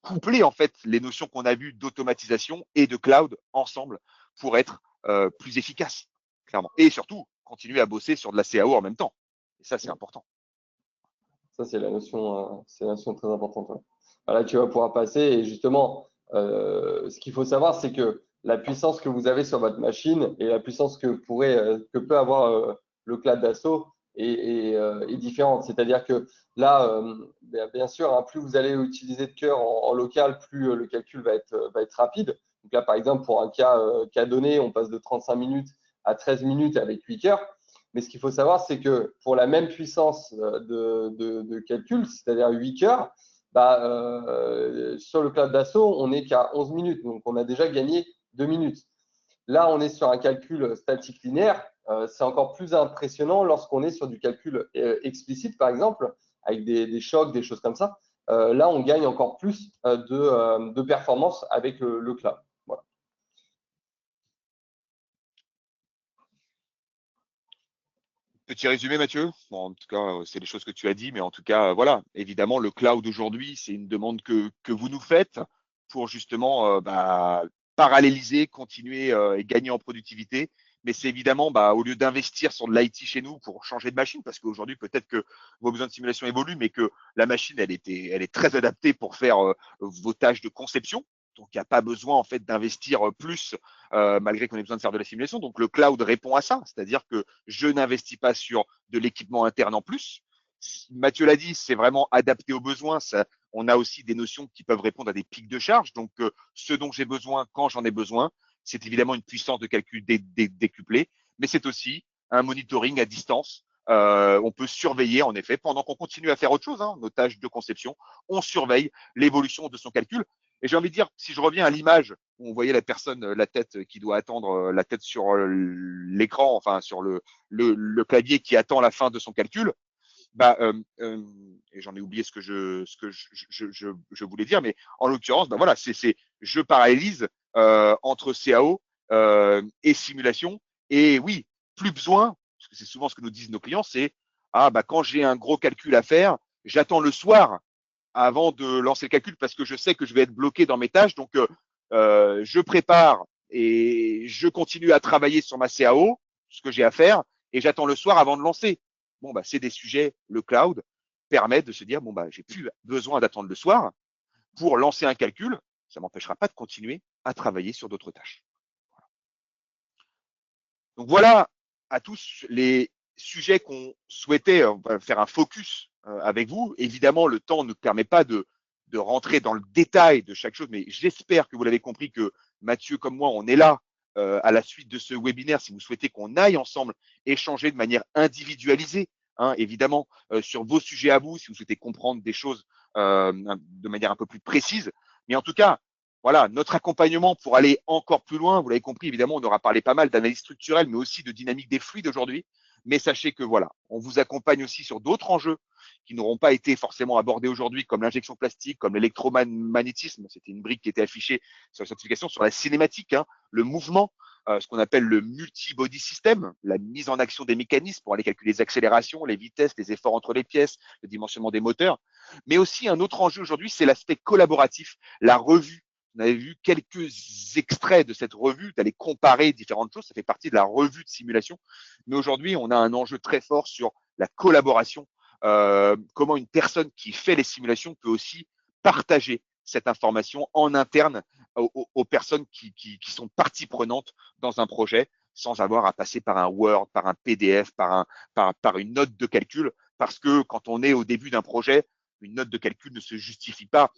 coupler en fait les notions qu'on a vues d'automatisation et de cloud ensemble pour être plus efficace, clairement. Et surtout, continuer à bosser sur de la CAO en même temps. Et ça, c'est important. Ça, c'est la notion très importante. Ouais. Voilà, tu vas pouvoir passer. Et justement, ce qu'il faut savoir, c'est que la puissance que vous avez sur votre machine et la puissance que peut avoir le cloud d'assaut est différente. C'est-à-dire que là, bien sûr, hein, plus vous allez utiliser de cœur en local, plus le calcul va être rapide. Donc là, par exemple, pour un cas donné, on passe de 35 minutes à 13 minutes avec 8 cœurs. Mais ce qu'il faut savoir, c'est que pour la même puissance de calcul, c'est-à-dire 8 cœurs, sur le cloud d'assaut, on n'est qu'à 11 minutes. Donc, on a déjà gagné 2 minutes. Là, on est sur un calcul statique linéaire. C'est encore plus impressionnant lorsqu'on est sur du calcul explicite, par exemple, avec des chocs, des choses comme ça. Là, on gagne encore plus de performance avec le cloud. Voilà. Petit résumé, Mathieu. Bon, en tout cas, c'est les choses que tu as dit, mais en tout cas, voilà. Évidemment, le cloud aujourd'hui, c'est une demande que vous nous faites pour justement paralléliser, continuer et gagner en productivité. Mais c'est évidemment, au lieu d'investir sur de l'IT chez nous pour changer de machine, parce qu'aujourd'hui, peut-être que vos besoins de simulation évoluent, mais que la machine, elle est très adaptée pour faire vos tâches de conception. Donc, il n'y a pas besoin en fait d'investir plus malgré qu'on ait besoin de faire de la simulation. Donc, le cloud répond à ça, c'est-à-dire que je n'investis pas sur de l'équipement interne en plus. Mathieu l'a dit, c'est vraiment adapté aux besoins. Ça, on a aussi des notions qui peuvent répondre à des pics de charge. Donc, ce dont j'ai besoin quand j'en ai besoin, c'est évidemment une puissance de calcul décuplée, mais c'est aussi un monitoring à distance. On peut surveiller, en effet, pendant qu'on continue à faire autre chose, hein, nos tâches de conception, on surveille l'évolution de son calcul. Et j'ai envie de dire, si je reviens à l'image où on voyait la personne, la tête qui doit attendre, la tête sur l'écran, enfin sur le clavier qui attend la fin de son calcul, et j'en ai oublié ce que je voulais dire, mais en l'occurrence, voilà, je parallélise entre CAO et simulation. Et oui, plus besoin, parce que c'est souvent ce que nous disent nos clients, c'est quand j'ai un gros calcul à faire, j'attends le soir avant de lancer le calcul parce que je sais que je vais être bloqué dans mes tâches. Donc, je prépare et je continue à travailler sur ma CAO, ce que j'ai à faire, et j'attends le soir avant de lancer. Bon, c'est des sujets, le cloud permet de se dire, j'ai plus besoin d'attendre le soir pour lancer un calcul. Ça m'empêchera pas de continuer à travailler sur d'autres tâches. Donc, voilà à tous les sujets qu'on souhaitait faire un focus avec vous. Évidemment, le temps ne permet pas de rentrer dans le détail de chaque chose, mais j'espère que vous l'avez compris que Mathieu comme moi, on est là à la suite de ce webinaire si vous souhaitez qu'on aille ensemble échanger de manière individualisée, hein, évidemment, sur vos sujets à vous, si vous souhaitez comprendre des choses de manière un peu plus précise. Mais en tout cas, voilà, notre accompagnement pour aller encore plus loin, vous l'avez compris, évidemment, on aura parlé pas mal d'analyse structurelle, mais aussi de dynamique des fluides aujourd'hui. Mais sachez que voilà, on vous accompagne aussi sur d'autres enjeux qui n'auront pas été forcément abordés aujourd'hui, comme l'injection plastique, comme l'électromagnétisme. C'était une brique qui était affichée sur la certification, sur la cinématique, hein, le mouvement, ce qu'on appelle le multi-body system, la mise en action des mécanismes pour aller calculer les accélérations, les vitesses, les efforts entre les pièces, le dimensionnement des moteurs. Mais aussi un autre enjeu aujourd'hui, c'est l'aspect collaboratif, la revue. On avait vu quelques extraits de cette revue, d'aller comparer différentes choses. Ça fait partie de la revue de simulation. Mais aujourd'hui, on a un enjeu très fort sur la collaboration. Comment une personne qui fait les simulations peut aussi partager cette information en interne aux personnes qui sont partie prenante dans un projet sans avoir à passer par un Word, par un PDF, par une note de calcul. Parce que quand on est au début d'un projet, une note de calcul ne se justifie pas.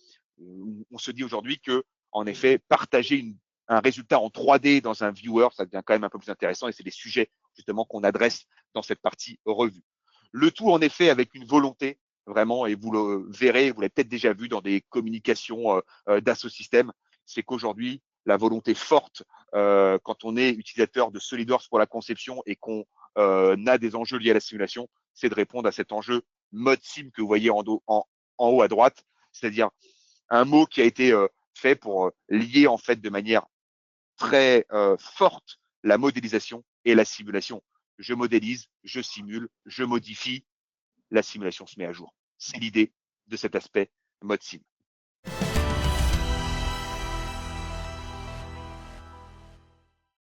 On se dit aujourd'hui que, en effet, partager un résultat en 3D dans un viewer, ça devient quand même un peu plus intéressant et c'est les sujets justement qu'on adresse dans cette partie revue. Le tout, en effet, avec une volonté vraiment, et vous le verrez, vous l'avez peut-être déjà vu dans des communications d'Assosystème, c'est qu'aujourd'hui, la volonté forte, quand on est utilisateur de SolidWorks pour la conception et qu'on a des enjeux liés à la simulation, c'est de répondre à cet enjeu mode sim que vous voyez en haut à droite, c'est-à-dire un mot qui a été fait pour lier en fait de manière très forte la modélisation et la simulation. Je modélise, je simule, je modifie, la simulation se met à jour. C'est l'idée de cet aspect mode sim.